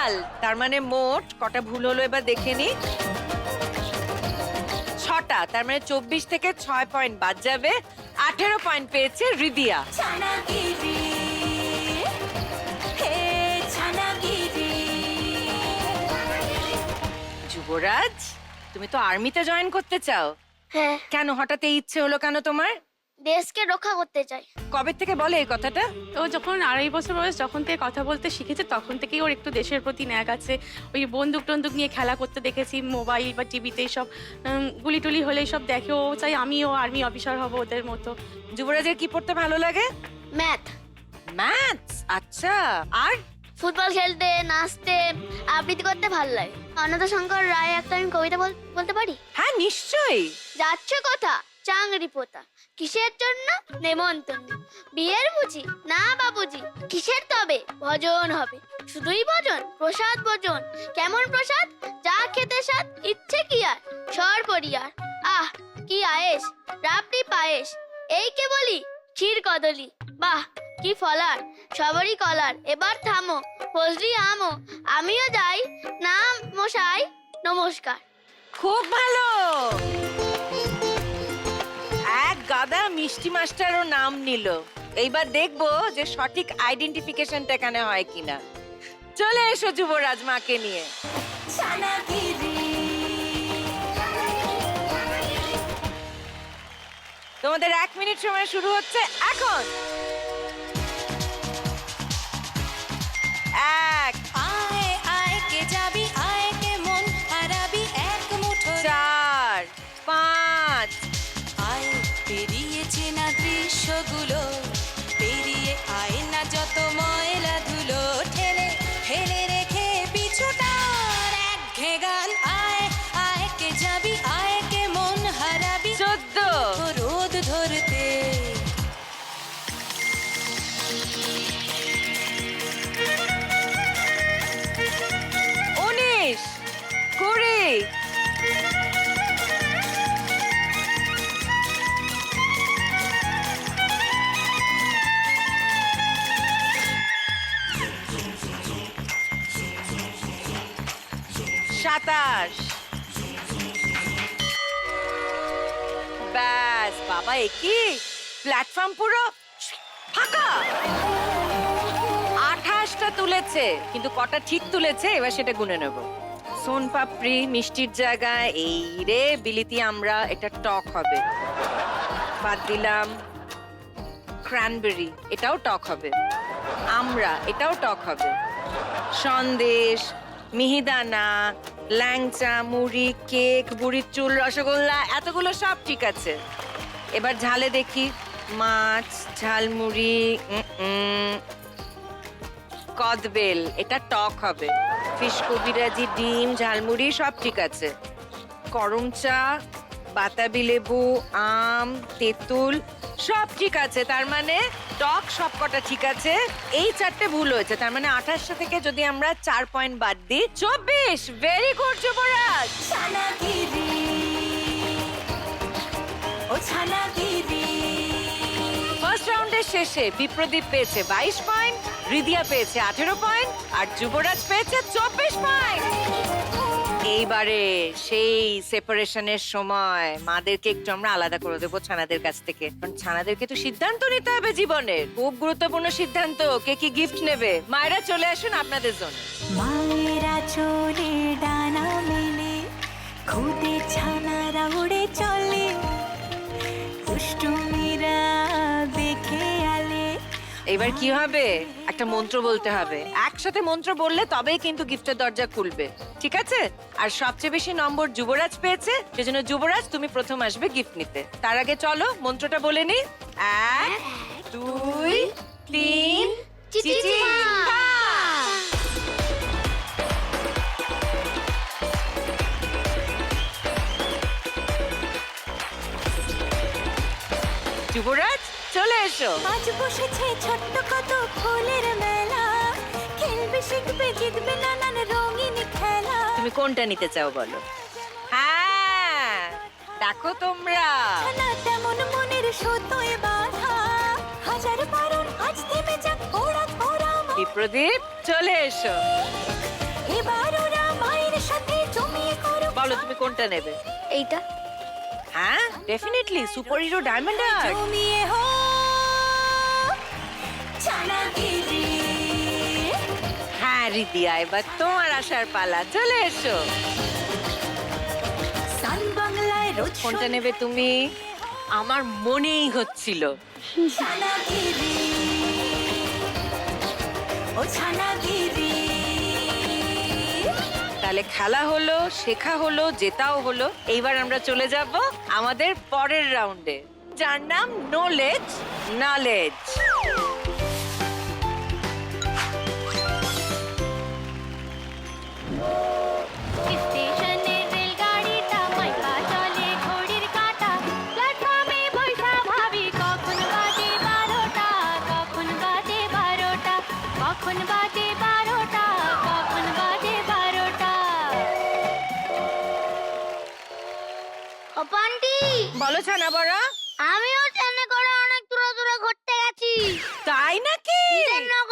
গোপাল, তার মানে মোট কটা ভুল হলো এবার দেখে নি। 6টা, তার মানে 24 থেকে 6 পয়েন্ট বাদ যাবে। 18 পয়েন্ট পেয়েছে রিদিয়া। যুবরাজ, তুমি তো আর্মিতে জয়েন করতে চাও, হ্যাঁ, কেন হঠাৎ এই ইচ্ছে হলো কেন তোমার? দেশকে রক্ষা করতে চাই। কবে থেকে বলে এই কথাটা? ও যখন 2.5 বছর বয়স, যখন থেকে কথা বলতে শিখেছে তখন থেকেই ওর একটু দেশের প্রতি ন্যাক আছে। ওই বন্দুক টন্দুক নিয়ে খেলা করতে দেখেছি মোবাইল বা টিভিতে, সব গুলি টুলি হলে সব দেখে। ও চাই আমিও আর্মি অফিসার হব ওদের মতো। যুবরাজের কি পড়তে ভালো লাগে? Math, maths. আচ্ছা, আর? ফুটবল খেলতে, নাচতে, আবৃত্তি করতে ভালো লাগে। অনন্তশঙ্কর রায় একটা আমি কবিতা বলতে পারি। হ্যাঁ, নিশ্চয়ই। যাচ্ছে কথা চাংরি পোতা, কিসের জন্য নেমন্তন্ন, বিয়ের বুঝি না বাবুজি, কিসের তবে ভজন হবে, শুধুই ভজন, প্রসাদ ভোজন, কেমন প্রসাদ, যা খেতে স্বাদ, ইচ্ছে কি আর সর পরিয়ার, আহ কি আয়েস, রাবড়ি পায়েস, এই কে বলি ক্ষীর কদলি, বাহ কি ফলার, সবরই কলার, এবার থামো ফজলি আমো, আমিও যাই না মশাই, নমস্কার। খুব ভালো। এক গাদা মিষ্টি মাস্টারও নাম নিল। এইবার দেখবো যে সঠিক আইডেন্টিফিকেশনটা এখানে হয় কিনা। চলে এসো যুবরাজ মাকে নিয়ে। তোমাদের 1 মিনিট সময় শুরু হচ্ছে এখন। 1 আয় আয় কে যাবি, আয় কে মন হারাবি, এক মুঠো 4 5 আয় পেরিয়েছে না দৃশ্যগুলো, পেরিয়ে আয় না যত ময়লা ধুলো, ঠেলে ফেলে রেখে পিছুটার একঘে গান, আয় আয় কে যাবি, আয় কে মন হারাবি, 14 রোদ ধরতে। উনিশ 20 27 ব্যাস বাবা, একই প্ল্যাটফর্ম পুরো ফাঁকা। 28টা তুলেছে, কিন্তু কটা ঠিক তুলেছে এবার সেটা গুনে নেব। সোন পাপড়ি মিষ্টির জায়গায়, এই রে বিলিতি আমরা, এটা টক হবে। বাদ দিলাম ক্র্যানবেরি, এটাও টক হবে। আমরা, এটাও টক হবে। সন্দেশ, মিহিদানা, ল্যাংচা, মুড়ি, কেক, বুড়ির চুল, রসগোল্লা, এতগুলো সব ঠিক আছে। এবার ঝালে দেখি, মাছ, ঝালমুড়ি, কদবেল, এটা টক হবে। ফিশ কবিরাজি, ডিম, ঝালমুড়ি সব ঠিক আছে। করম চা, বাতাবি লেবু, আম, তেঁতুল সব ঠিক আছে। তার মানে টক সব কটা ঠিক আছে। এই 4টে ভুল হয়েছে, তার মানে 28টা থেকে যদি আমরা 4 পয়েন্ট বাদ দিই 24। ভেরি গুড যুবরাজ। ফার্স্ট রাউন্ডের শেষে বিপ্রদীপ পেয়েছে 22 পয়েন্ট, রিদিয়া পেয়েছে 18 পয়েন্ট, আর যুবরাজ পেয়েছে 24 পয়েন্ট। এইবারে সেই সেপারেশনের সময় মাদেরকে একটু আমরা আলাদা করে দেবো ছানাদের কাছ থেকে, কারণ ছানাদেরকে তো সিদ্ধান্ত নিতে হবে জীবনের, খুব গুরুত্বপূর্ণ সিদ্ধান্ত। কে কি গিফট নেবে? মায়েরা চলে আসুন আপনাদের জন্য। মায়েরা চলে ডানা মেলে, খুদে ছানারা উড়ে চলে, দুষ্টুমিরা দেখে আলে। এবার কি হবে? একটা মন্ত্র বলতে হবে। একসাথে মন্ত্র বললে তবেই কিন্তু গিফটের দরজা খুলবে, ঠিক আছে? আর সবচেয়ে বেশি নম্বর যুবরাজ পেয়েছে, সেজন্য যুবরাজ তুমি প্রথম আসবে গিফট নিতে। তার আগে চলো মন্ত্রটা বলে নি। 1 2 3 চিচিম্পা। যুবরাজ চলে এসো। আজ বসেছে ছোট্ট কত ফুলের মেলা, খেলবে শিখবে জিতবে নানান রঙিন খেলা। তুমি কোনটা নিতে চাও বলো? হ্যাঁ, দেখো তোমরা না তেমন মনের সুতোয় বাঁধা, হাজার বারণ আজ থেমে যাক ওরা ওরা। বিপ্রদীপ চলে এসো। এবার ওরা মায়ের সাথে জমিয়ে করো বলো তুমি কোনটা নেবে? এইটা। হ্যাঁ definitely super hero diamond art. জমিয়ে হো চানাগিরি। হ্যাঁ রিদিয়া, এবার তোমার আসার পালা, চলে এসো। সান বাংলায় রোজ কোনটা নেবে তুমি? আমার মনেই হচ্ছিল। ছানাগিরি ও ছানাগিরি। তাহলে খেলা হলো, শেখা হলো, জেতাও হলো। এইবার আমরা চলে যাব আমাদের পরের রাউন্ডে, যার নাম নলেজ নলেজ। স্টেশনে রেলগাড়িটা মাইপা চলে ঘড়ির কাঁটা, প্ল্যাটফর্মে বৈঠা ভাবি কখন বাজে 12টা, কখন বাজে 12টা, কখন বাজে 12টা, কখন বাজে 12টা। অপান্টি, বলো ছানা বড়া। আমিও ট্রেনে করে অনেক দূরে দূরে ঘুরতে গেছি। তাই নাকি? বিধাননগর